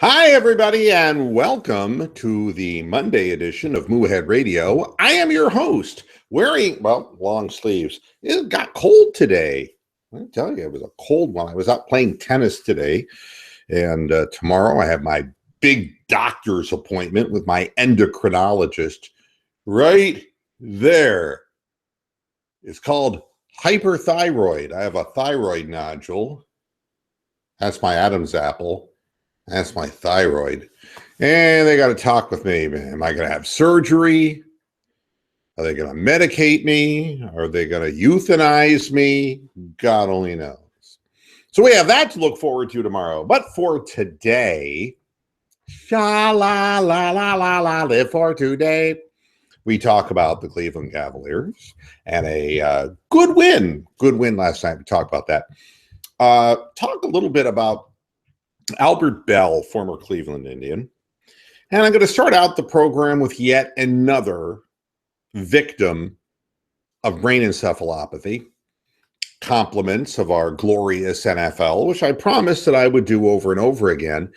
Hi, everybody, and welcome to the Monday edition of Moohead Radio. I am your host, wearing, long sleeves. It got cold today. I tell you, it was a cold one. I was out playing tennis today, and tomorrow I have my big doctor's appointment with my endocrinologist right there. It's called hyperthyroid. I have a thyroid nodule. That's my Adam's apple. That's my thyroid. And they got to talk with me. Am I going to have surgery? Are they going to medicate me? Are they going to euthanize me? God only knows. So we have that to look forward to tomorrow. But for today, sha-la-la-la-la-la, live for today. We talk about the Cleveland Cavaliers and a good win. Good win last night. We talked about that. Talk a little bit about Albert Belle, former Cleveland Indian. And I'm going to start out the program with yet another victim of brain encephalopathy. Compliments of our glorious NFL, which I promised that I would do over and over again.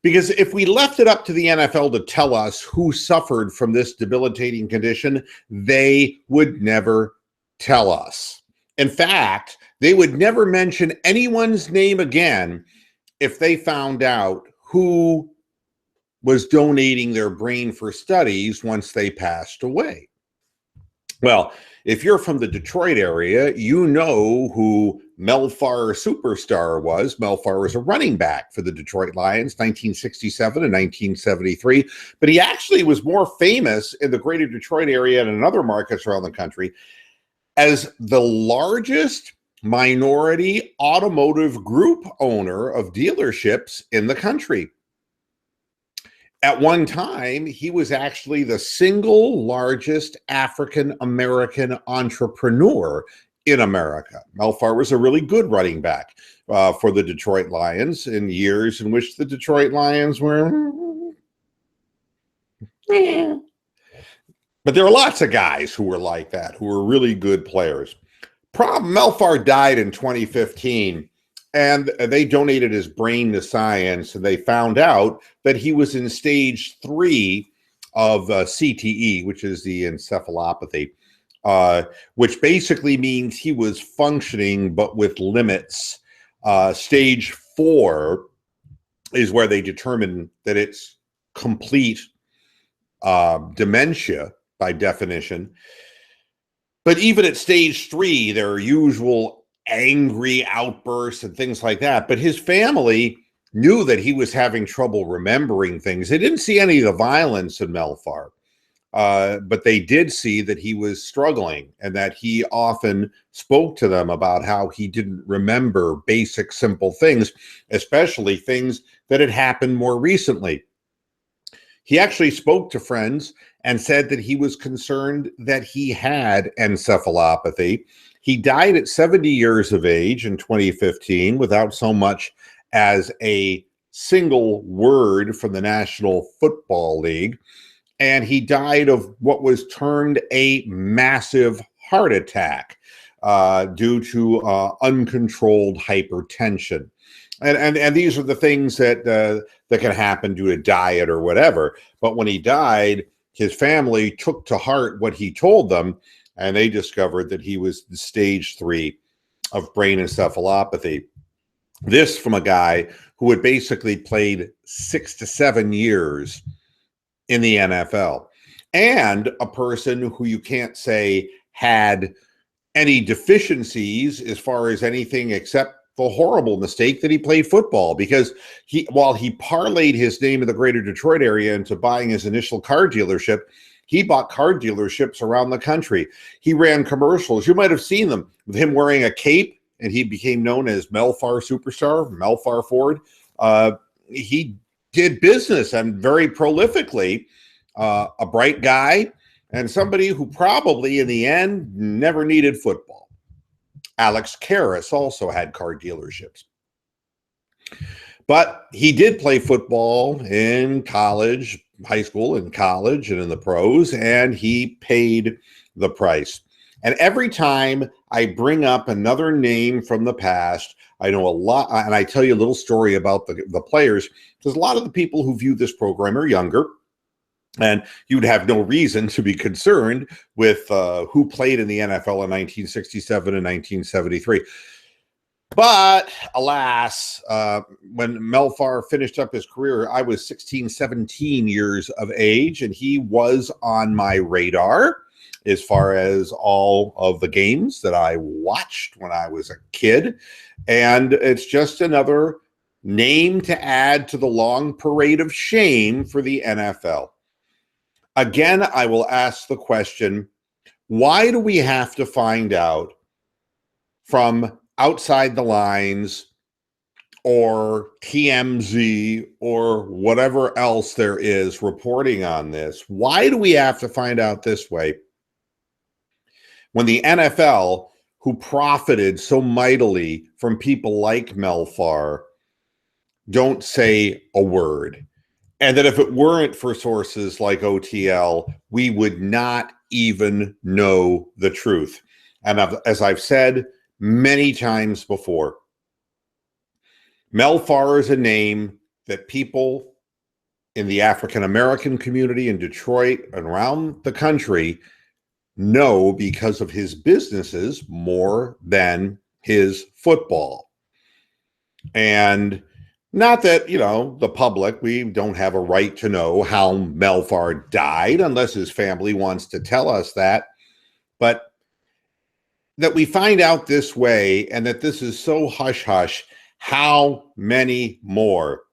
Because if we left it up to the NFL to tell us who suffered from this debilitating condition, they would never tell us. In fact, they would never mention anyone's name again if they found out who was donating their brain for studies once they passed away. Well, if you're from the Detroit area, you know who Melfar Superstar was. Melfar was a running back for the Detroit Lions, 1967 and 1973. But he actually was more famous in the greater Detroit area and in other markets around the country as the largest minority automotive group owner of dealerships in the country. At one time, he was actually the single largest African-American entrepreneur in America. Melfar was a really good running back for the Detroit Lions in years in which the Detroit Lions were... But there are lots of guys who were like that, who were really good players. Melfar died in 2015, and they donated his brain to science, and they found out that he was in stage 3 of CTE, which is the encephalopathy, which basically means he was functioning but with limits. Stage 4 is where they determine that it's complete dementia by definition. But even at stage 3, there are usual angry outbursts and things like that. But his family knew that he was having trouble remembering things. They didn't see any of the violence in Melfar, but they did see that he was struggling and that he often spoke to them about how he didn't remember basic, simple things, especially things that had happened more recently. He actually spoke to friends and said that he was concerned that he had encephalopathy. He died at 70 years of age in 2015 without so much as a single word from the National Football League. And he died of what was termed a massive heart attack due to uncontrolled hypertension. And these are the things that can happen due to diet or whatever. But when he died, his family took to heart what he told them, and they discovered that he was stage 3 of brain encephalopathy. This from a guy who had basically played 6 to 7 years in the NFL, and a person who you can't say had any deficiencies as far as anything except the horrible mistake that he played football, because while he parlayed his name in the greater Detroit area into buying his initial car dealership, he bought car dealerships around the country. He ran commercials. You might have seen them with him wearing a cape, and he became known as Melfar Superstar, Melfar Ford. He did business and very prolifically, a bright guy and somebody who probably in the end never needed football. Alex Karras also had car dealerships. But he did play football in college, high school and college and in the pros, and he paid the price. And every time I bring up another name from the past, I know a lot, and I tell you a little story about the players, because a lot of the people who view this program are younger, and you'd have no reason to be concerned with who played in the NFL in 1967 and 1973. But alas, when Mel Farr finished up his career, I was 16, 17 years of age, and he was on my radar as far as all of the games that I watched when I was a kid. And it's just another name to add to the long parade of shame for the NFL. Again, I will ask the question, why do we have to find out from outside the lines or TMZ or whatever else there is reporting on this? Why do we have to find out this way when the NFL, who profited so mightily from people like Mel Farr, don't say a word? And that if it weren't for sources like OTL, we would not even know the truth. And as I've said many times before, Mel Farr is a name that people in the African-American community in Detroit and around the country know because of his businesses more than his football. And not that, the public, we don't have a right to know how Mel Farr died unless his family wants to tell us that. But that we find out this way, and that this is so hush-hush, how many more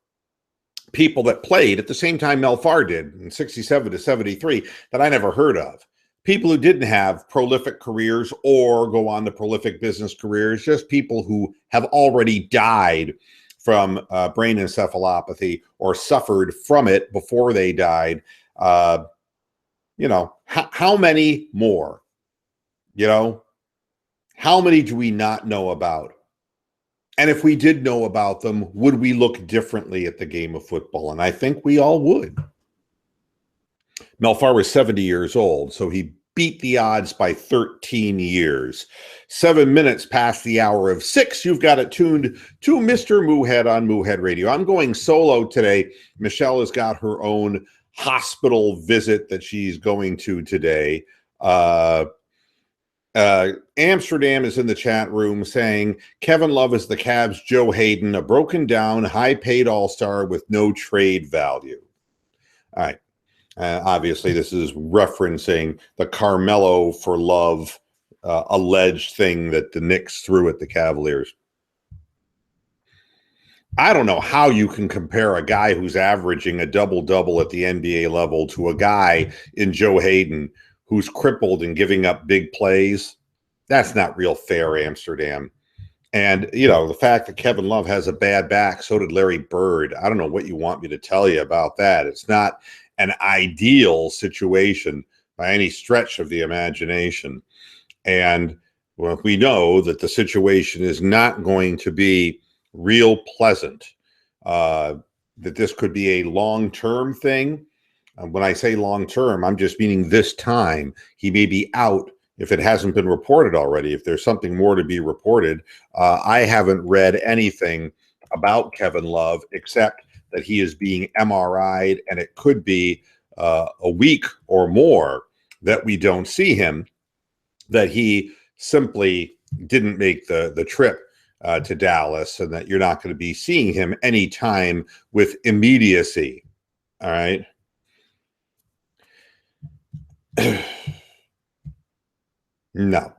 people that played at the same time Mel Farr did in 67 to 73 that I never heard of. People who didn't have prolific careers or go on to prolific business careers, just people who have already died from brain encephalopathy or suffered from it before they died. How many more? How many do we not know about? And if we did know about them, would we look differently at the game of football? And I think we all would. Mel Farr was 70 years old, so he beat the odds by 13 years. 7 minutes past the hour of 6, you've got it tuned to Mr. Moohead on Moohead Radio. I'm going solo today. Michelle has got her own hospital visit that she's going to today. Amsterdam is in the chat room saying, Kevin Love is the Cavs' Joe Hayden, a broken down, high-paid all-star with no trade value. All right. Obviously, this is referencing the Carmelo for Love alleged thing that the Knicks threw at the Cavaliers. I don't know how you can compare a guy who's averaging a double-double at the NBA level to a guy in Joe Hayden who's crippled and giving up big plays. That's not real fair, Amsterdam. And, the fact that Kevin Love has a bad back, so did Larry Bird. I don't know what you want me to tell you about that. It's not an ideal situation by any stretch of the imagination. And we know that the situation is not going to be real pleasant, that this could be a long-term thing. When I say long-term, I'm just meaning this time. He may be out if it hasn't been reported already, if there's something more to be reported. I haven't read anything about Kevin Love except that he is being MRI'd, and it could be a week or more that we don't see him, that he simply didn't make the trip to Dallas, and that you're not going to be seeing him anytime with immediacy. All right. No.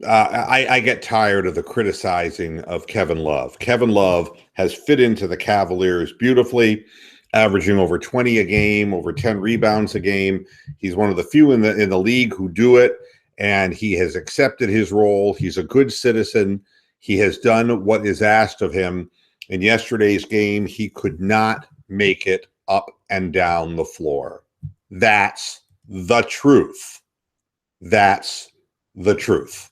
I get tired of the criticizing of Kevin Love. Kevin Love has fit into the Cavaliers beautifully, averaging over 20 a game, over 10 rebounds a game. He's one of the few in the league who do it, and he has accepted his role. He's a good citizen. He has done what is asked of him. In yesterday's game, he could not make it up and down the floor. That's the truth. That's the truth.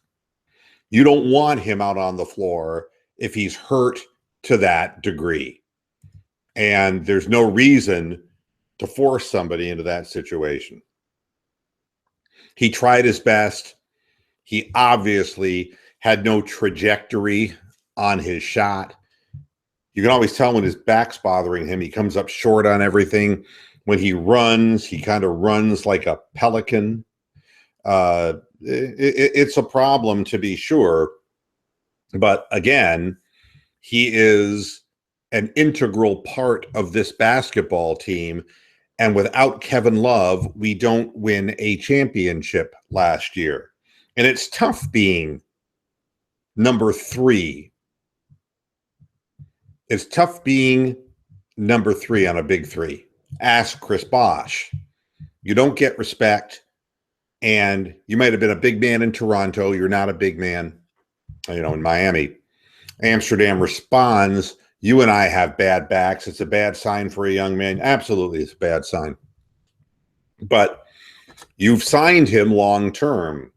You don't want him out on the floor if he's hurt to that degree. And there's no reason to force somebody into that situation. He tried his best. He obviously had no trajectory on his shot. You can always tell when his back's bothering him. He comes up short on everything. When he runs, he kind of runs like a pelican. It's a problem, to be sure. But again, he is an integral part of this basketball team. And without Kevin Love, we don't win a championship last year. And it's tough being number 3. It's tough being number 3 on a big 3. Ask Chris Bosh. You don't get respect, and you might have been a big man in Toronto. You're not a big man, in Miami. Amsterdam responds, you and I have bad backs. It's a bad sign for a young man. Absolutely, it's a bad sign. But you've signed him long term,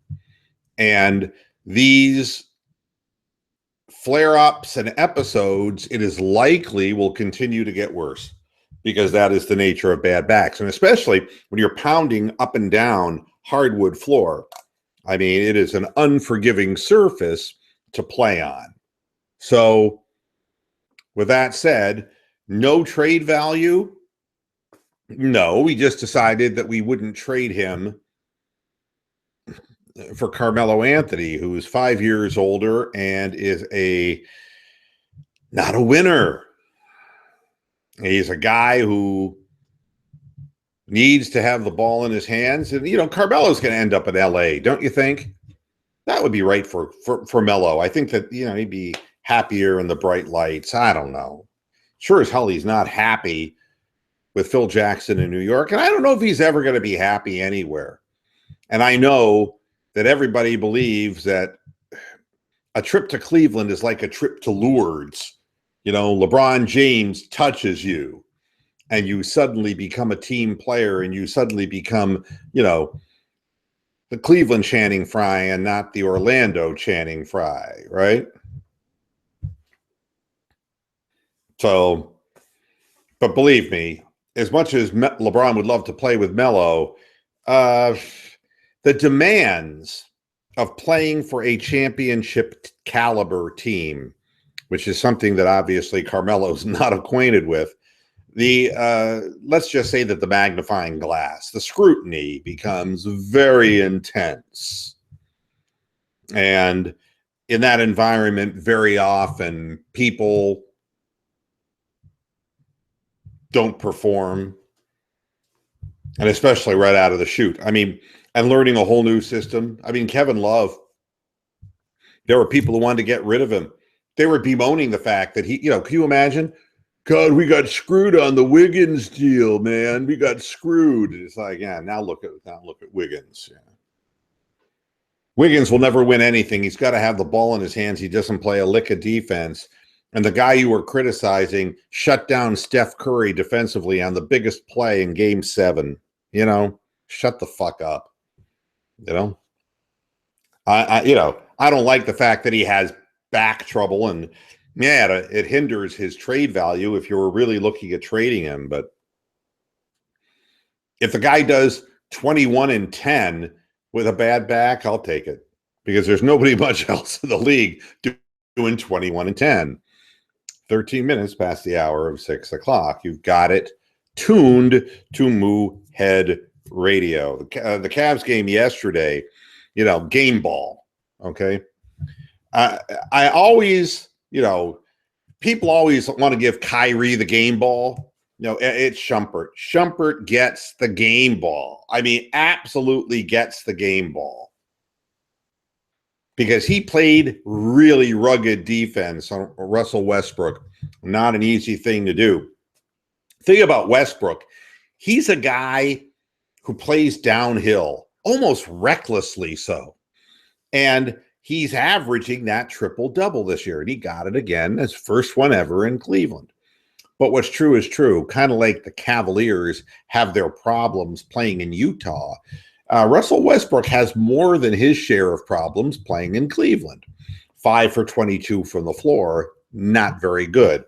and these flare-ups and episodes, it is likely will continue to get worse, because that is the nature of bad backs. And especially when you're pounding up and down hardwood floor. I mean, it is an unforgiving surface to play on. So with that said, no trade value. No, we just decided that we wouldn't trade him for Carmelo Anthony, who is 5 years older and is not a winner. He's a guy who needs to have the ball in his hands. And, Carmelo's going to end up in LA, don't you think? That would be right for Melo. I think that, he'd be happier in the bright lights. I don't know. Sure as hell he's not happy with Phil Jackson in New York. And I don't know if he's ever going to be happy anywhere. And I know that everybody believes that a trip to Cleveland is like a trip to Lourdes. LeBron James touches you and you suddenly become a team player, and you suddenly become, the Cleveland Channing Frye and not the Orlando Channing Frye, right? So, but believe me, as much as LeBron would love to play with Melo, the demands of playing for a championship caliber team, which is something that obviously Carmelo's not acquainted with, let's just say that the magnifying glass, the scrutiny becomes very intense. And in that environment, very often people don't perform, and especially right out of the chute. I mean, and learning a whole new system. I mean, Kevin Love, there were people who wanted to get rid of him. They were bemoaning the fact that he, can you imagine? God, we got screwed on the Wiggins deal, man. We got screwed. It's like, yeah, now look at Wiggins. Yeah. Wiggins will never win anything. He's got to have the ball in his hands. He doesn't play a lick of defense. And the guy you were criticizing shut down Steph Curry defensively on the biggest play in Game 7. Shut the fuck up. I don't like the fact that he has back trouble, and it hinders his trade value if you were really looking at trading him. But if the guy does 21-10 with a bad back, I'll take it, because there's nobody much else in the league doing 21-10. 13 minutes past the hour of 6 o'clock. You've got it tuned to Moohead Radio. The Cavs game yesterday, game ball. Okay. I always, people always want to give Kyrie the game ball. It's Shumpert. Shumpert gets the game ball. I mean, absolutely gets the game ball, because he played really rugged defense on Russell Westbrook. Not an easy thing to do. Thing about Westbrook, he's a guy who plays downhill, almost recklessly so. And he's averaging that triple-double this year, and he got it again, his first one ever in Cleveland. But what's true is true, kind of like the Cavaliers have their problems playing in Utah. Russell Westbrook has more than his share of problems playing in Cleveland. 5 for 22 from the floor, not very good.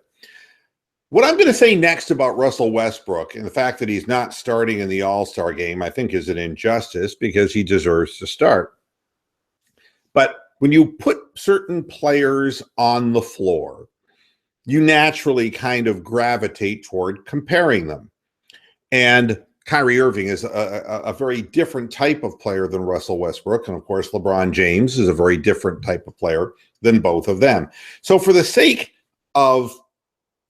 What I'm going to say next about Russell Westbrook and the fact that he's not starting in the All-Star game, I think is an injustice, because he deserves to start. But when you put certain players on the floor, you naturally kind of gravitate toward comparing them. And Kyrie Irving is a very different type of player than Russell Westbrook. And of course, LeBron James is a very different type of player than both of them. So for the sake of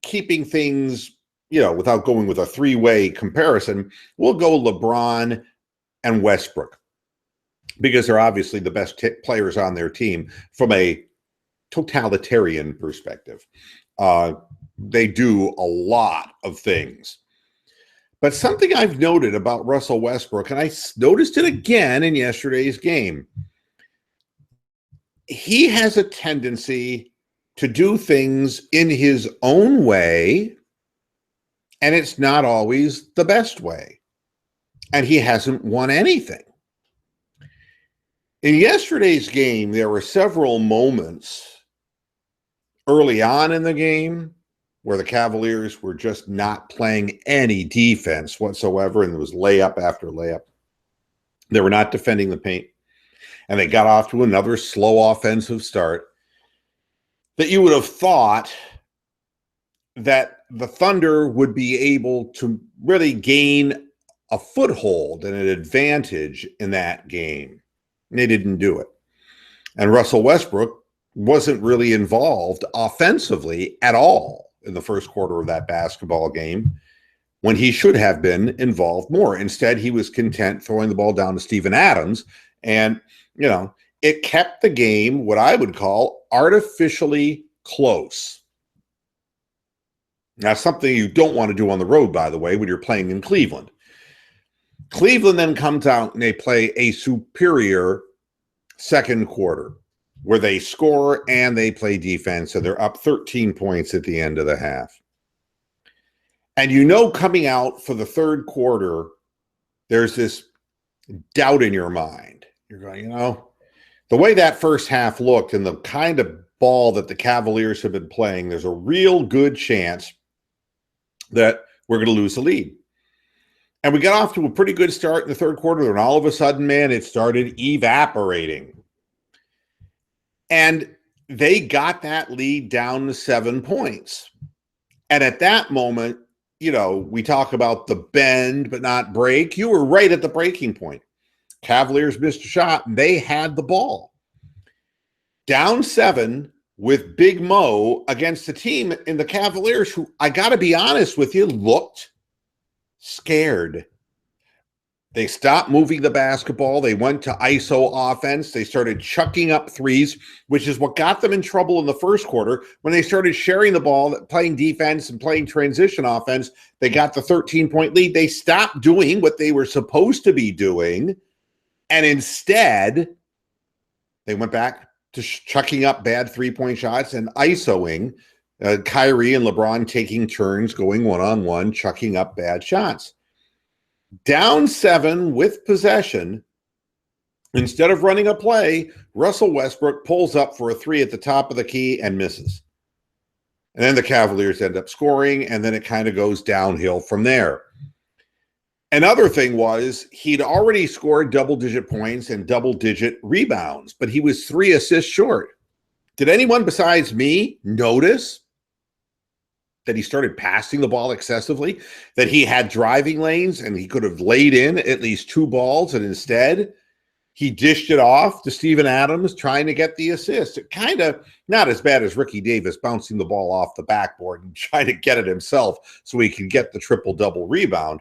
keeping things, without going with a three-way comparison, we'll go LeBron and Westbrook because they're obviously the best players on their team from a totalitarian perspective. They do a lot of things. But something I've noted about Russell Westbrook, and I noticed it again in yesterday's game, he has a tendency to do things in his own way, and it's not always the best way. And he hasn't won anything. In yesterday's game, there were several moments early on in the game where the Cavaliers were just not playing any defense whatsoever, and there was layup after layup. They were not defending the paint, and they got off to another slow offensive start that you would have thought that the Thunder would be able to really gain a foothold and an advantage in that game. And they didn't do it. And Russell Westbrook wasn't really involved offensively at all in the first quarter of that basketball game when he should have been involved more. Instead, he was content throwing the ball down to Steven Adams. And, it kept the game what I would call artificially close. Now, something you don't want to do on the road, by the way, when you're playing in Cleveland. Cleveland then comes out and they play a superior second quarter where they score and they play defense, and they're up 13 points at the end of the half. And coming out for the third quarter, there's this doubt in your mind. You're going, the way that first half looked and the kind of ball that the Cavaliers have been playing, there's a real good chance that we're going to lose the lead. And we got off to a pretty good start in the third quarter, and all of a sudden, man, it started evaporating. And they got that lead down to 7 points. And at that moment, we talk about the bend but not break. You were right at the breaking point. Cavaliers missed a shot, and they had the ball. Down 7 with Big Mo against the team in the Cavaliers, who, I got to be honest with you, looked scared. They stopped moving the basketball. They went to ISO offense. They started chucking up threes, which is what got them in trouble in the first quarter. When they started sharing the ball, playing defense and playing transition offense, they got the 13-point lead. They stopped doing what they were supposed to be doing, and instead, they went back to chucking up bad three-point shots and ISOing. Kyrie and LeBron taking turns going one-on-one, chucking up bad shots. Down 7 with possession, instead of running a play, Russell Westbrook pulls up for a three at the top of the key and misses. And then the Cavaliers end up scoring, and then it kind of goes downhill from there. Another thing was he'd already scored double-digit points and double-digit rebounds, but he was 3 assists short. Did anyone besides me notice that he started passing the ball excessively, that he had driving lanes and he could have laid in at least 2 balls, and instead he dished it off to Steven Adams trying to get the assist? It kind of not as bad as Ricky Davis bouncing the ball off the backboard and trying to get it himself so he could get the triple-double rebound.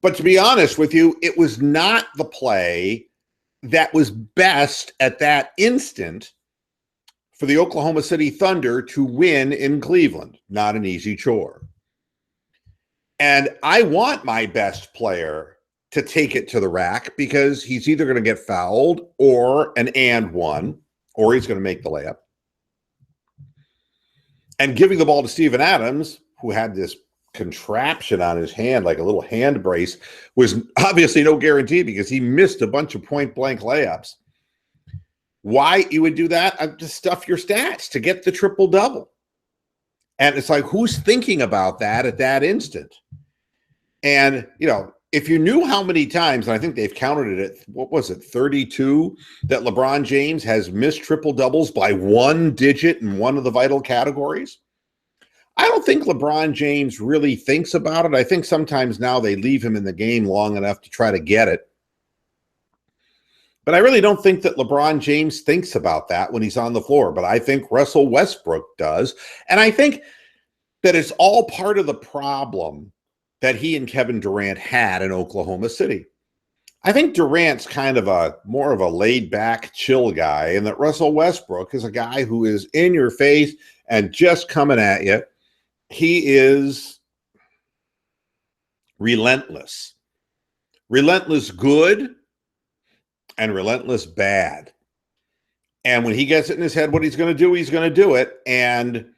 But to be honest with you, it was not the play that was best at that instant for the Oklahoma City Thunder to win in Cleveland. Not an easy chore. And I want my best player to take it to the rack because he's either going to get fouled or an and one, or he's going to make the layup. And giving the ball to Steven Adams, who had this contraption on his hand, like a little hand brace, was obviously no guarantee because he missed a bunch of point-blank layups. Why you would do that? Just stuff your stats to get the triple-double. And it's like, who's thinking about that at that instant? And, if you knew how many times, and I think they've counted it at, what was it, 32, that LeBron James has missed triple doubles by one digit in one of the vital categories. I don't think LeBron James really thinks about it. I think sometimes now they leave him in the game long enough to try to get it. But I really don't think that LeBron James thinks about that when he's on the floor. But I think Russell Westbrook does. And I think that it's all part of the problem that he and Kevin Durant had in Oklahoma City. I think Durant's kind of more of a laid-back, chill guy, and that Russell Westbrook is a guy who is in your face and just coming at you. He is relentless. Relentless good and relentless bad. And when he gets it in his head what he's going to do, he's going to do it. And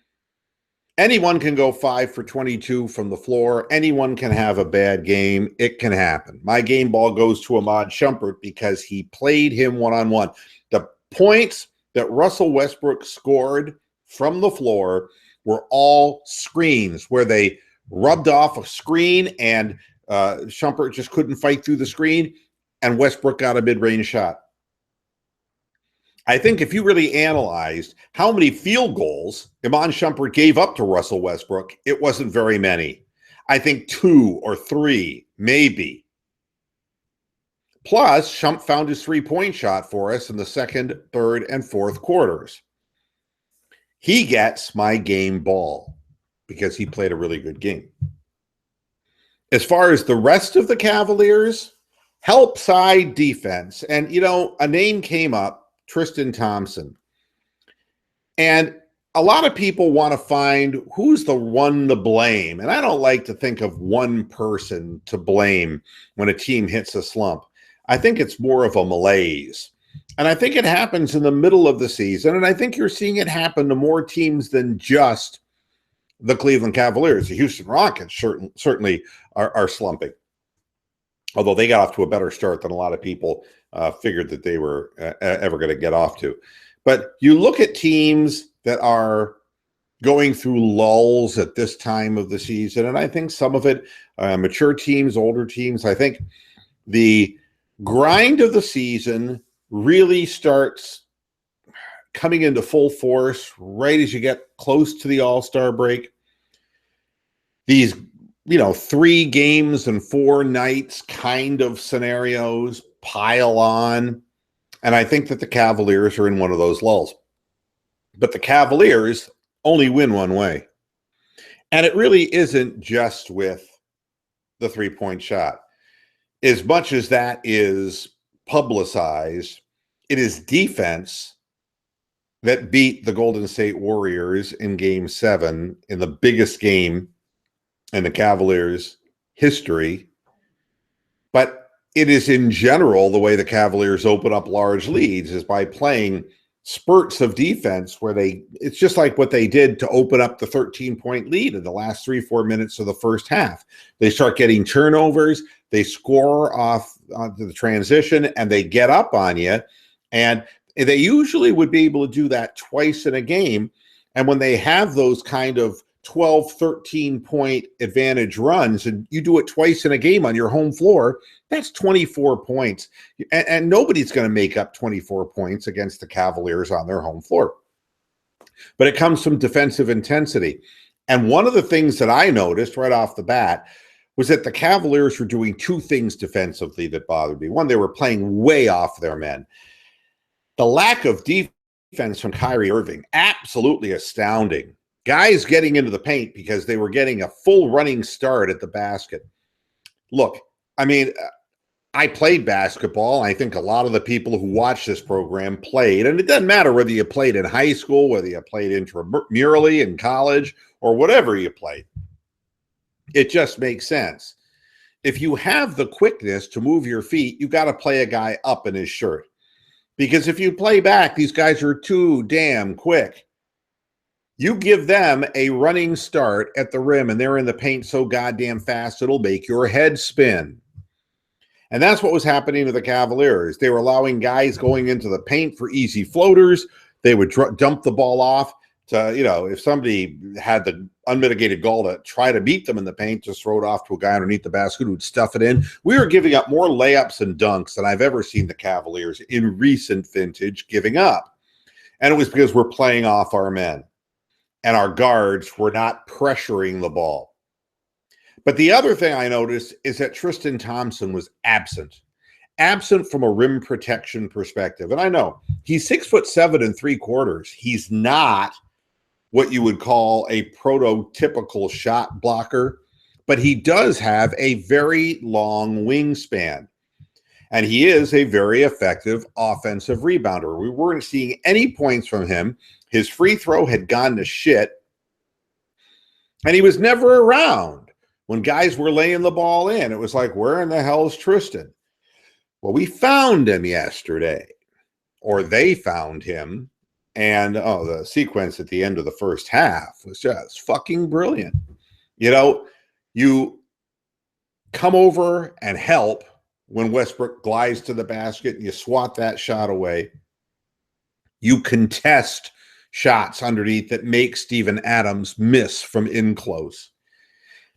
anyone can go 5 for 22 from the floor. Anyone can have a bad game. It can happen. My game ball goes to Ahmad Shumpert because he played him one-on-one. The points that Russell Westbrook scored from the floor were all screens where they rubbed off a screen and Shumpert just couldn't fight through the screen, and Westbrook got a mid-range shot. I think if you really analyzed how many field goals Iman Shumpert gave up to Russell Westbrook, it wasn't very many. I think 2 or 3, maybe. Plus, Shump found his three-point shot for us in the second, third, and fourth quarters. He gets my game ball because he played a really good game. As far as the rest of the Cavaliers, help side defense. And, you know, a name came up, Tristan Thompson. And a lot of people want to find who's the one to blame. And I don't like to think of one person to blame when a team hits a slump. I think it's more of a malaise. And I think it happens in the middle of the season. And I think you're seeing it happen to more teams than just the Cleveland Cavaliers. The Houston Rockets certainly are slumping. Although they got off to a better start than a lot of people figured that they were ever going to get off to. But you look at teams that are going through lulls at this time of the season, and I think some of it, mature teams, older teams, I think the grind of the season really starts coming into full force right as you get close to the All-Star break. These, 3 games and 4 nights kind of scenarios pile on. And I think that the Cavaliers are in one of those lulls. But the Cavaliers only win one way. And it really isn't just with the three-point shot. As much as that is publicized, it is defense that beat the Golden State Warriors in Game 7 in the biggest game in the Cavaliers' history. But it is in general the way the Cavaliers open up large leads is by playing spurts of defense where it's just like what they did to open up the 13-point lead in the last 3-4 minutes of the first half. They start getting turnovers, they score off onto the transition, and they get up on you. And they usually would be able to do that twice in a game. And when they have those kind of 12, 13-point advantage runs, and you do it twice in a game on your home floor, that's 24 points. And nobody's going to make up 24 points against the Cavaliers on their home floor. But it comes from defensive intensity. And one of the things that I noticed right off the bat was that the Cavaliers were doing 2 things defensively that bothered me. One, they were playing way off their men. The lack of defense from Kyrie Irving, absolutely astounding. Guys getting into the paint because they were getting a full running start at the basket. Look, I mean, I played basketball. I think a lot of the people who watch this program played, and it doesn't matter whether you played in high school, whether you played intramurally in college, or whatever you played. It just makes sense. If you have the quickness to move your feet, you got to play a guy up in his shirt. Because if you play back, these guys are too damn quick. You give them a running start at the rim and they're in the paint so goddamn fast, it'll make your head spin. And that's what was happening to the Cavaliers. They were allowing guys going into the paint for easy floaters. They would dump the ball off to, if somebody had unmitigated gall to try to beat them in the paint, just throw it off to a guy underneath the basket who'd stuff it in. We were giving up more layups and dunks than I've ever seen the Cavaliers in recent vintage giving up. And it was because we're playing off our men and our guards were not pressuring the ball. But the other thing I noticed is that Tristan Thompson was absent from a rim protection perspective. And I know he's 6'7" 3/4. He's not what you would call a prototypical shot blocker, but he does have a very long wingspan. And he is a very effective offensive rebounder. We weren't seeing any points from him. His free throw had gone to shit. And he was never around when guys were laying the ball in. It was like, where in the hell is Tristan? Well, we found him yesterday, or they found him. And the sequence at the end of the first half was just fucking brilliant. You know, you come over and help when Westbrook glides to the basket and you swat that shot away. You contest shots underneath that make Steven Adams miss from in close.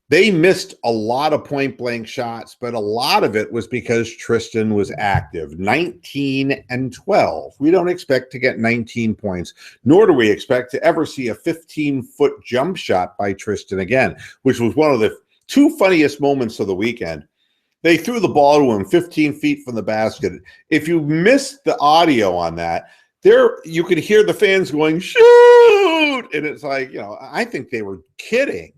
They missed a lot of point-blank shots, but a lot of it was because Tristan was active. 19 and 12. We don't expect to get 19 points, nor do we expect to ever see a 15-foot jump shot by Tristan again, which was one of the two funniest moments of the weekend. They threw the ball to him 15 feet from the basket. If you missed the audio on that, you could hear the fans going, shoot! And it's like, I think they were kidding.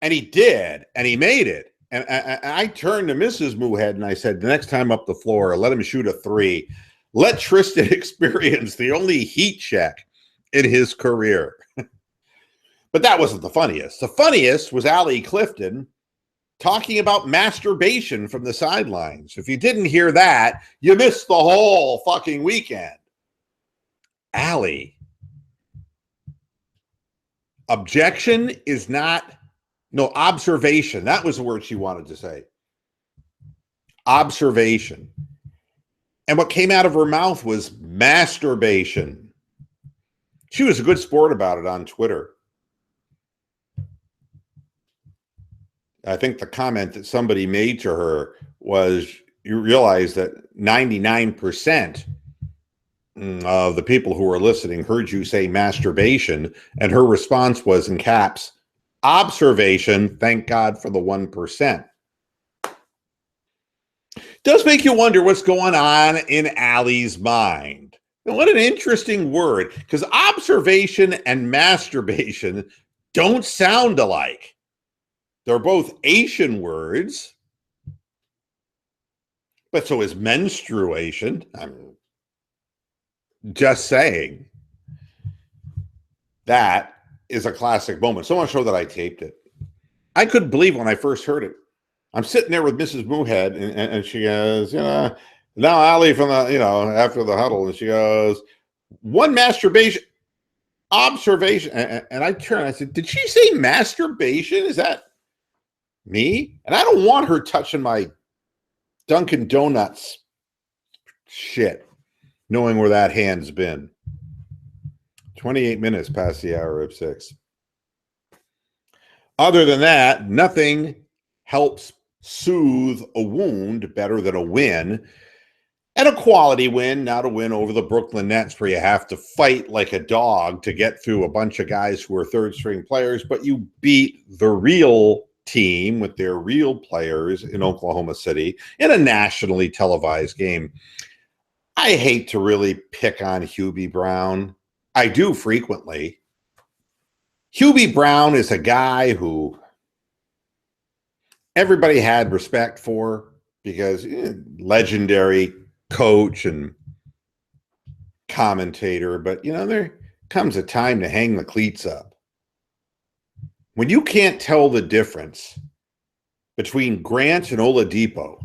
And he did, and he made it. And I turned to Mrs. Moohead and I said, the next time up the floor, let him shoot a three. Let Tristan experience the only heat check in his career. But that wasn't the funniest. The funniest was Allie Clifton talking about masturbation from the sidelines. If you didn't hear that, you missed the whole fucking weekend. Allie. Objection is not... No, observation. That was the word she wanted to say. Observation. And what came out of her mouth was masturbation. She was a good sport about it on Twitter. I think the comment that somebody made to her was, you realize that 99% of the people who were listening heard you say masturbation, and her response was in caps, observation, thank God for the 1%. Does make you wonder what's going on in Allie's mind. And what an interesting word, because observation and masturbation don't sound alike. They're both Asian words, but so is menstruation. I'm just saying. That is a classic moment. So much so that I taped it. I couldn't believe when I first heard it. I'm sitting there with Mrs. Moohead, and she goes, now Allie from the, after the huddle, and she goes, one masturbation, observation. And I turned, I said, did she say masturbation? Is that me? And I don't want her touching my Dunkin' Donuts shit, knowing where that hand's been. 28 minutes past the hour of 6. Other than that, nothing helps soothe a wound better than a win. And a quality win, not a win over the Brooklyn Nets where you have to fight like a dog to get through a bunch of guys who are third-string players, but you beat the real team with their real players in Oklahoma City in a nationally televised game. I hate to really pick on Hubie Brown. I do frequently. Hubie Brown is a guy who everybody had respect for because legendary coach and commentator, but there comes a time to hang the cleats up. When you can't tell the difference between Grant and Oladipo,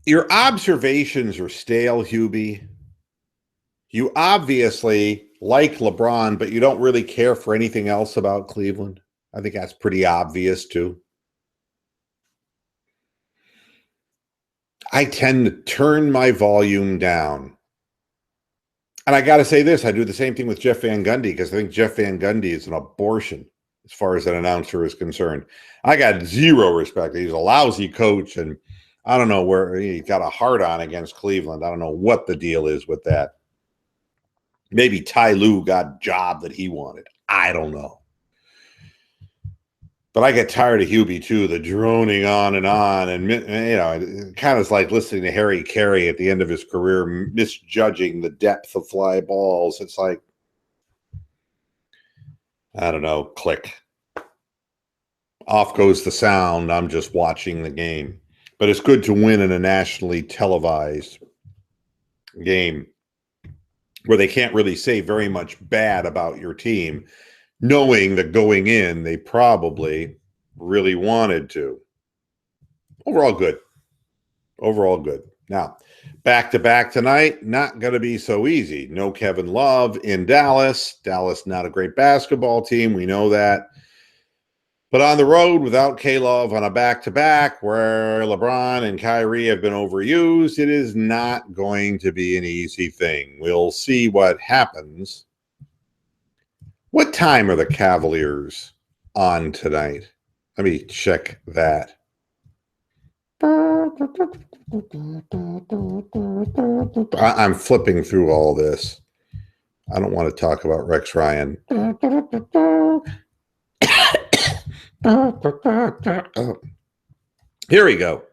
your observations are stale, Hubie. You obviously like LeBron, but you don't really care for anything else about Cleveland. I think that's pretty obvious, too. I tend to turn my volume down. And I got to say this, I do the same thing with Jeff Van Gundy because I think Jeff Van Gundy is an abortion as far as an announcer is concerned. I got zero respect. He's a lousy coach, and I don't know where he got a hard on against Cleveland. I don't know what the deal is with that. Maybe Ty Lue got a job that he wanted. I don't know. But I get tired of Hubie too, the droning on, and it kind of is like listening to Harry Carey at the end of his career, misjudging the depth of fly balls. It's like, I don't know, click. Off goes the sound. I'm just watching the game. But it's good to win in a nationally televised game where they can't really say very much bad about your team, knowing that going in, they probably really wanted to. Overall good. Overall good. Now, back-to-back tonight, not going to be so easy. No Kevin Love in Dallas. Dallas, not a great basketball team. We know that. But on the road, without K-Love on a back-to-back, where LeBron and Kyrie have been overused, it is not going to be an easy thing. We'll see what happens. What time are the Cavaliers on tonight? Let me check that. I'm flipping through all this. I don't want to talk about Rex Ryan. Here we go.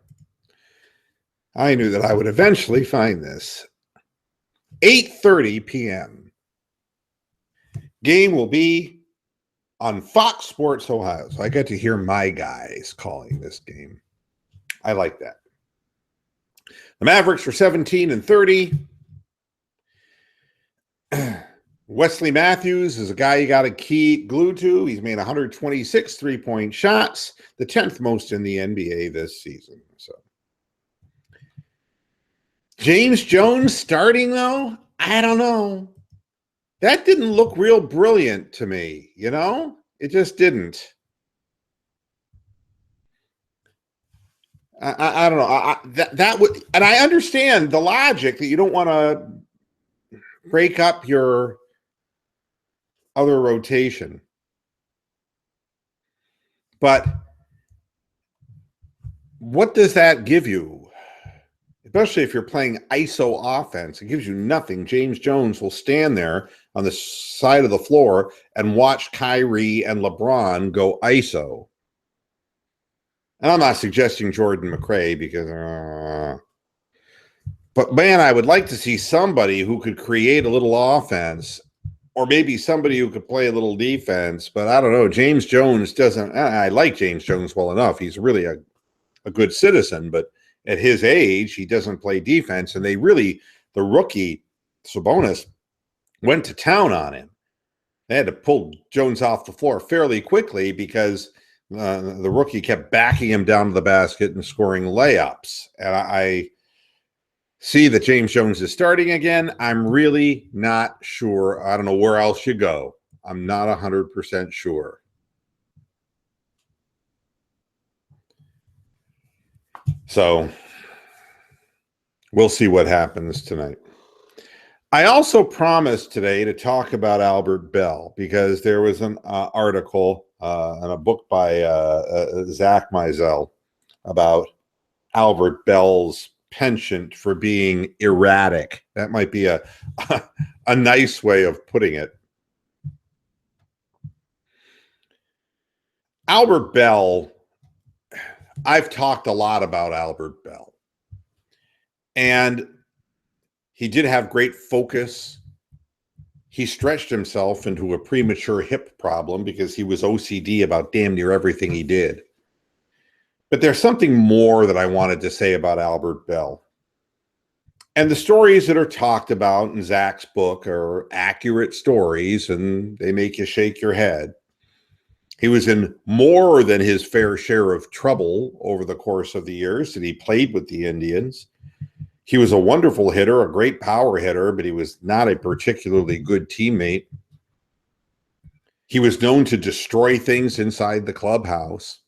I knew that I would eventually find this. 8:30 p.m. Game will be on Fox Sports Ohio. So I get to hear my guys calling this game. I like that. The Mavericks are 17-30. Wesley Matthews is a guy you got to glue to. He's made 126 three-point shots, the 10th most in the NBA this season. So James Jones starting, though? I don't know. That didn't look real brilliant to me, you know? It just didn't. I don't know. That would, and I understand the logic that you don't want to break up your other rotation. But what does that give you? Especially if you're playing ISO offense, it gives you nothing. James Jones will stand there on the side of the floor and watch Kyrie and LeBron go ISO. And I'm not suggesting Jordan McRae because, but man, I would like to see somebody who could create a little offense, or maybe somebody who could play a little defense. But I don't know. James Jones doesn't. I like James Jones well enough. He's really a good citizen, but at his age, he doesn't play defense. And the rookie Sabonis went to town on him. They had to pull Jones off the floor fairly quickly because the rookie kept backing him down to the basket and scoring layups. And I see that James Jones is starting again. I'm really not sure. I don't know where else you go. I'm not 100% sure. So we'll see what happens tonight. I also promised today to talk about Albert Belle because there was an article in a book by Zach Mizell about Albert Belle's penchant for being erratic. That might be a nice way of putting it. Albert Belle, I've talked a lot about Albert Belle. And he did have great focus. He stretched himself into a premature hip problem because he was OCD about damn near everything he did. But there's something more that I wanted to say about Albert Belle. And the stories that are talked about in Zach's book are accurate stories, and they make you shake your head. He was in more than his fair share of trouble over the course of the years that he played with the Indians. He was a wonderful hitter, a great power hitter, but he was not a particularly good teammate. He was known to destroy things inside the clubhouse.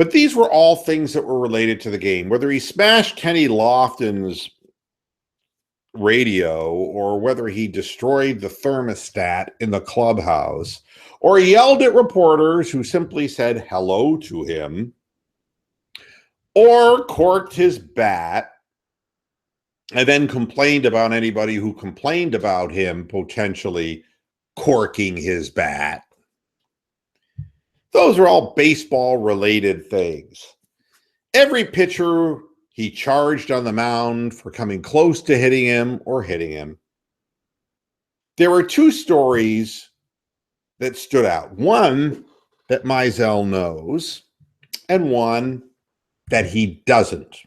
But these were all things that were related to the game. Whether he smashed Kenny Lofton's radio, or whether he destroyed the thermostat in the clubhouse, or he yelled at reporters who simply said hello to him, or corked his bat and then complained about anybody who complained about him potentially corking his bat. Those are all baseball-related things. Every pitcher he charged on the mound for coming close to hitting him or hitting him. There were two stories that stood out. One that Mizell knows, and one that he doesn't.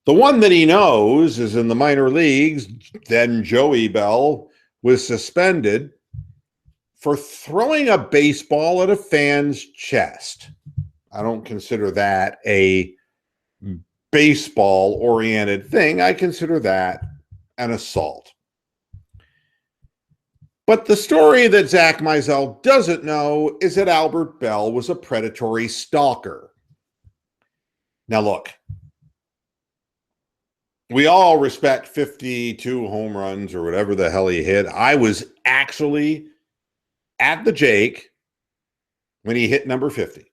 The one that he knows is in the minor leagues. Then Joey Belle was suspended for throwing a baseball at a fan's chest. I don't consider that a baseball-oriented thing. I consider that an assault. But the story that Zach Mizell doesn't know is that Albert Belle was a predatory stalker. Now look, we all respect 52 home runs or whatever the hell he hit. I was actually at the Jake when he hit number 50.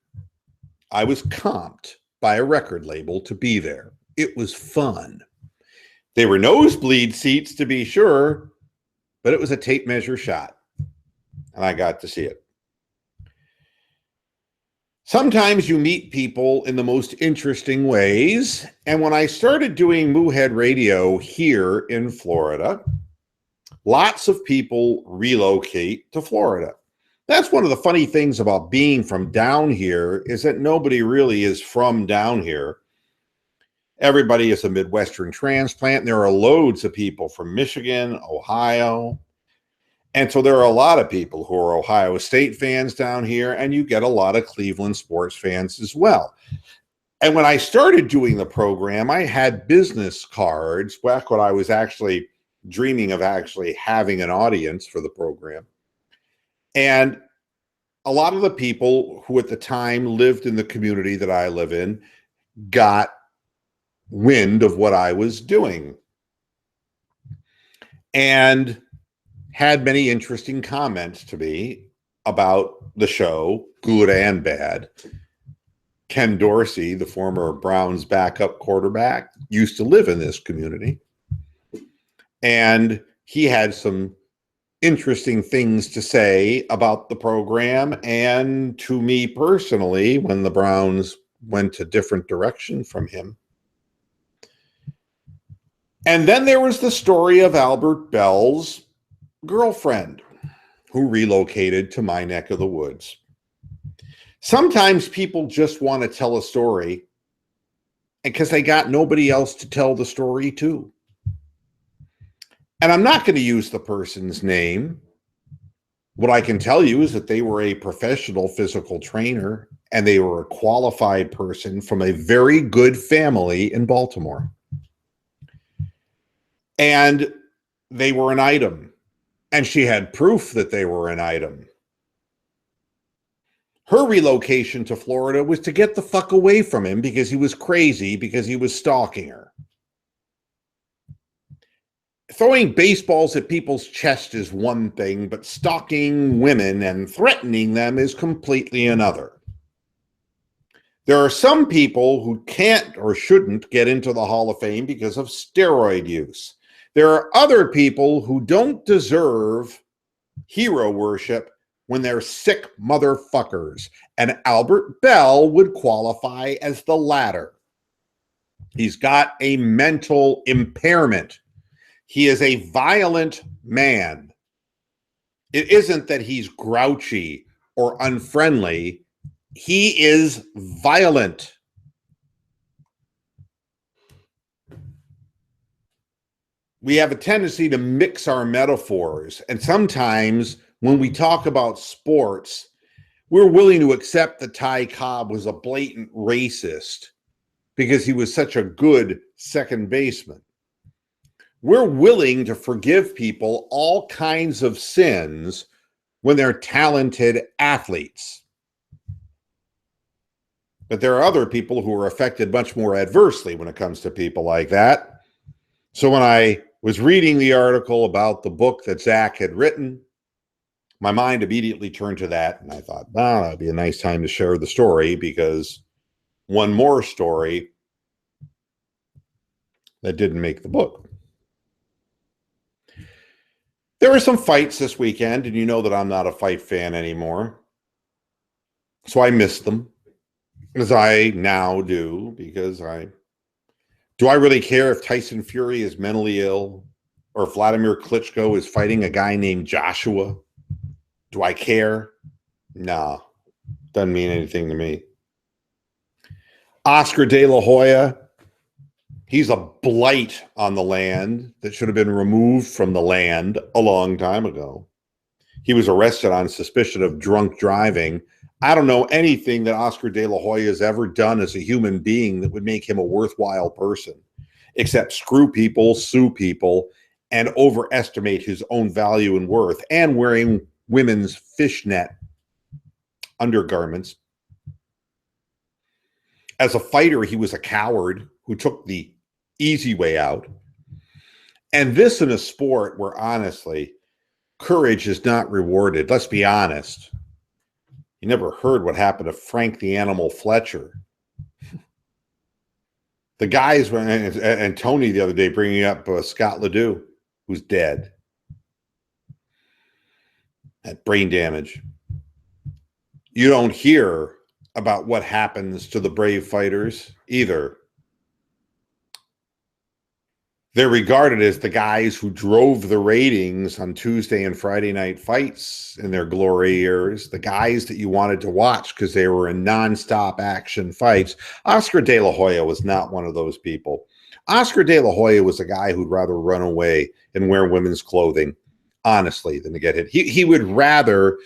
I was comped by a record label to be there. It was fun. They were nosebleed seats, to be sure, but it was a tape measure shot, and I got to see it. Sometimes you meet people in the most interesting ways, and when I started doing Moohead Radio here in Florida, lots of people relocate to Florida. That's one of the funny things about being from down here, is that nobody really is from down here. Everybody is a Midwestern transplant. There are loads of people from Michigan, Ohio. And so there are a lot of people who are Ohio State fans down here, and you get a lot of Cleveland sports fans as well. And when I started doing the program, I had business cards back when I was actually dreaming of actually having an audience for the program. And a lot of the people who at the time lived in the community that I live in got wind of what I was doing and had many interesting comments to me about the show, good and bad. Ken Dorsey, the former Browns backup quarterback, used to live in this community. And he had some interesting things to say about the program and to me personally when the Browns went a different direction from him. And then there was the story of Albert Belle's girlfriend who relocated to my neck of the woods. Sometimes people just want to tell a story because they got nobody else to tell the story to. And I'm not going to use the person's name. What I can tell you is that they were a professional physical trainer and they were a qualified person from a very good family in Baltimore. And they were an item. And she had proof that they were an item. Her relocation to Florida was to get the fuck away from him because he was crazy, because he was stalking her. Throwing baseballs at people's chest is one thing, but stalking women and threatening them is completely another. There are some people who can't or shouldn't get into the Hall of Fame because of steroid use. There are other people who don't deserve hero worship when they're sick motherfuckers. And Albert Belle would qualify as the latter. He's got a mental impairment. He is a violent man. It isn't that he's grouchy or unfriendly. He is violent. We have a tendency to mix our metaphors. And sometimes when we talk about sports, we're willing to accept that Ty Cobb was a blatant racist because he was such a good second baseman. We're willing to forgive people all kinds of sins when they're talented athletes. But there are other people who are affected much more adversely when it comes to people like that. So when I was reading the article about the book that Zach had written, my mind immediately turned to that. And I thought, well, that'd be a nice time to share the story, because one more story that didn't make the book. There were some fights this weekend, and you know that I'm not a fight fan anymore. So I missed them, as I now do, because do I really care if Tyson Fury is mentally ill or if Vladimir Klitschko is fighting a guy named Joshua? Do I care? Nah, doesn't mean anything to me. Oscar De La Hoya, he's a blight on the land that should have been removed from the land a long time ago. He was arrested on suspicion of drunk driving. I don't know anything that Oscar De La Hoya has ever done as a human being that would make him a worthwhile person, except screw people, sue people, and overestimate his own value and worth, and wearing women's fishnet undergarments. As a fighter, he was a coward who took the easy way out. And this in a sport where, honestly, courage is not rewarded. Let's be honest. You never heard what happened to Frank the Animal Fletcher. The guys, and Tony the other day bringing up Scott Ledoux, who's dead. Had brain damage. You don't hear about what happens to the brave fighters either. They're regarded as the guys who drove the ratings on Tuesday and Friday night fights in their glory years, the guys that you wanted to watch because they were in nonstop action fights. Oscar De La Hoya was not one of those people. Oscar De La Hoya was a guy who'd rather run away and wear women's clothing, honestly, than to get hit. He would rather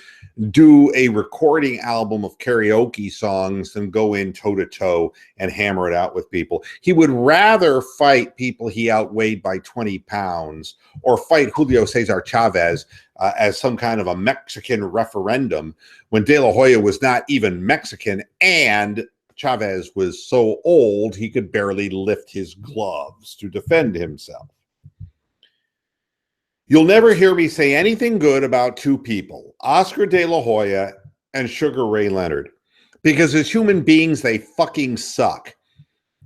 do a recording album of karaoke songs than go in toe-to-toe and hammer it out with people. He would rather fight people he outweighed by 20 pounds or fight Julio Cesar Chavez as some kind of a Mexican referendum when De La Hoya was not even Mexican, and Chavez was so old he could barely lift his gloves to defend himself. You'll never hear me say anything good about two people, Oscar De La Hoya and Sugar Ray Leonard, because as human beings, they fucking suck.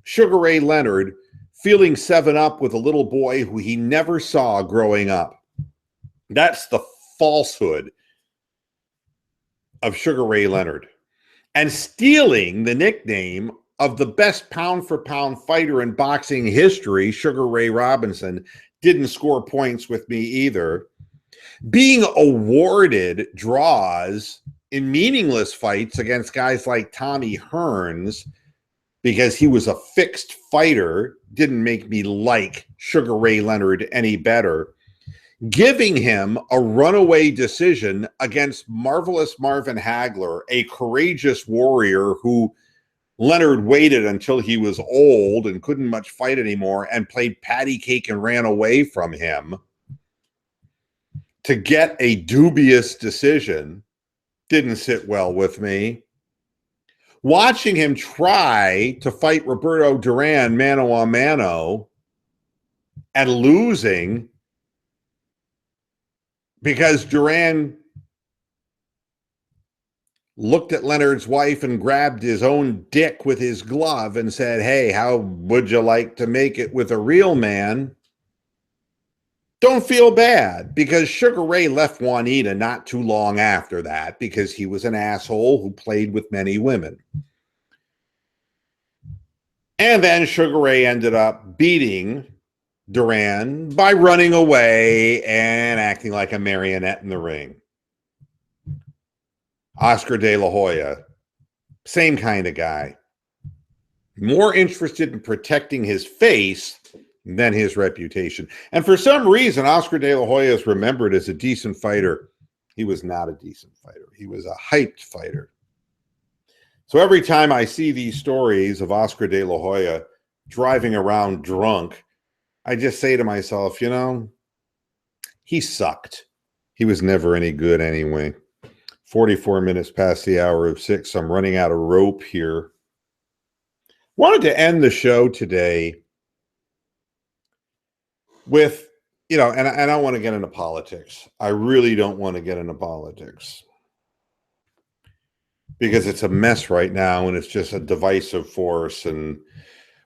Sugar Ray Leonard feeling 7-Up with a little boy who he never saw growing up. That's the falsehood of Sugar Ray Leonard. And stealing the nickname of the best pound-for-pound fighter in boxing history, Sugar Ray Robinson, didn't score points with me either. Being awarded draws in meaningless fights against guys like Tommy Hearns because he was a fixed fighter didn't make me like Sugar Ray Leonard any better. Giving him a runaway decision against Marvelous Marvin Hagler, a courageous warrior who Leonard waited until he was old and couldn't much fight anymore and played patty cake and ran away from him to get a dubious decision didn't sit well with me. Watching him try to fight Roberto Duran mano a mano and losing because Duran looked at Leonard's wife and grabbed his own dick with his glove and said, "Hey, how would you like to make it with a real man?" Don't feel bad, because Sugar Ray left Juanita not too long after that because he was an asshole who played with many women. And then Sugar Ray ended up beating Duran by running away and acting like a marionette in the ring. Oscar De La Hoya, same kind of guy. More interested in protecting his face than his reputation. And for some reason, Oscar De La Hoya is remembered as a decent fighter. He was not a decent fighter. He was a hyped fighter. So every time I see these stories of Oscar De La Hoya driving around drunk, I just say to myself, you know, he sucked. He was never any good anyway. 44 minutes past the hour of 6. I'm running out of rope here. Wanted to end the show today with, and I don't want to get into politics. I really don't want to get into politics because it's a mess right now and it's just a divisive force. And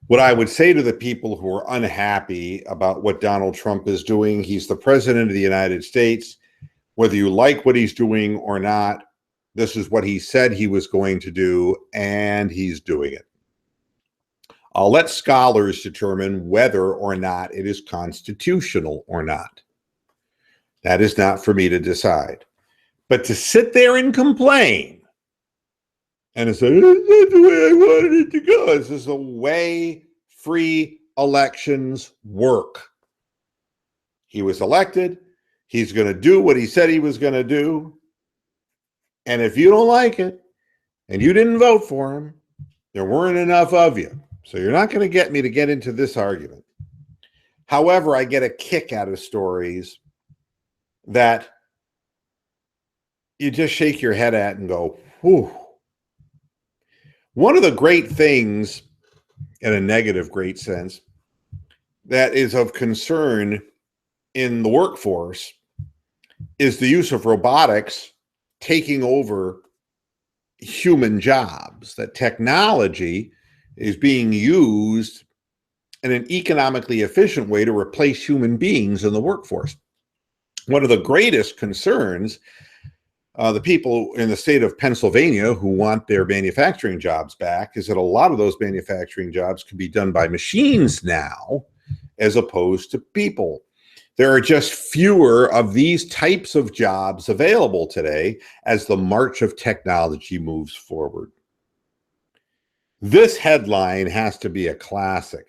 what I would say to the people who are unhappy about what Donald Trump is doing, he's the president of the United States. Whether you like what he's doing or not, this is what he said he was going to do, and he's doing it. I'll let scholars determine whether or not it is constitutional or not. That is not for me to decide. But to sit there and complain and say, "This is the way I wanted it to go," this is the way free elections work. He was elected. He's going to do what he said he was going to do. And if you don't like it and you didn't vote for him, there weren't enough of you. So you're not going to get me to get into this argument. However, I get a kick out of stories that you just shake your head at and go, whew. One of the great things, in a negative great sense, that is of concern in the workforce is the use of robotics taking over human jobs. That technology is being used in an economically efficient way to replace human beings in the workforce. One of the greatest concerns, the people in the state of Pennsylvania who want their manufacturing jobs back, is that a lot of those manufacturing jobs can be done by machines now as opposed to people. There are just fewer of these types of jobs available today as the march of technology moves forward. This headline has to be a classic.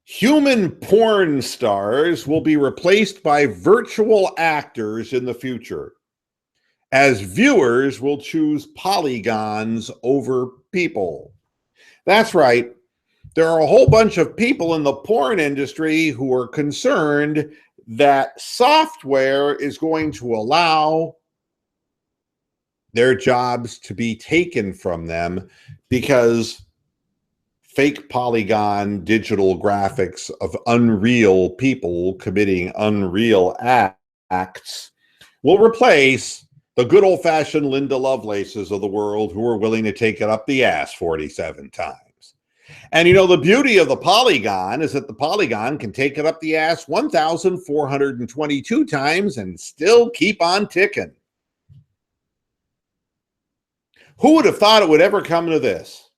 Human porn stars will be replaced by virtual actors in the future, as viewers will choose polygons over people. That's right. There are a whole bunch of people in the porn industry who are concerned that software is going to allow their jobs to be taken from them because fake polygon digital graphics of unreal people committing unreal acts will replace the good old-fashioned Linda Lovelaces of the world who are willing to take it up the ass 47 times. And the beauty of the polygon is that the polygon can take it up the ass 1,422 times and still keep on ticking. Who would have thought it would ever come to this?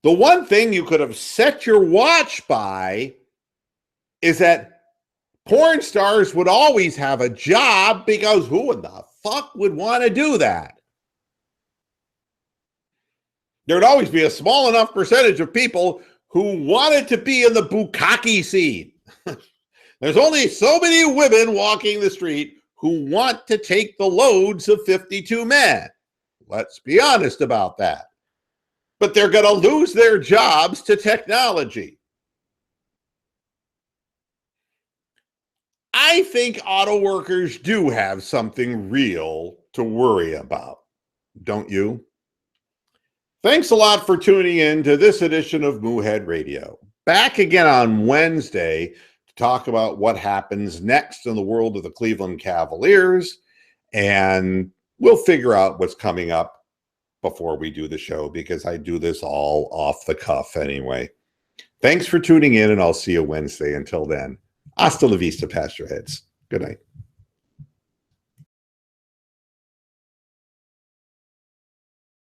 The one thing you could have set your watch by is that porn stars would always have a job, because who in the fuck would want to do that? There'd always be a small enough percentage of people who wanted to be in the bukkake scene. There's only so many women walking the street who want to take the loads of 52 men. Let's be honest about that. But they're going to lose their jobs to technology. I think auto workers do have something real to worry about, don't you? Thanks a lot for tuning in to this edition of Moohead Radio. Back again on Wednesday to talk about what happens next in the world of the Cleveland Cavaliers, and we'll figure out what's coming up before we do the show, because I do this all off the cuff anyway. Thanks for tuning in, and I'll see you Wednesday. Until then, hasta la vista, Pastor Heads. Good night.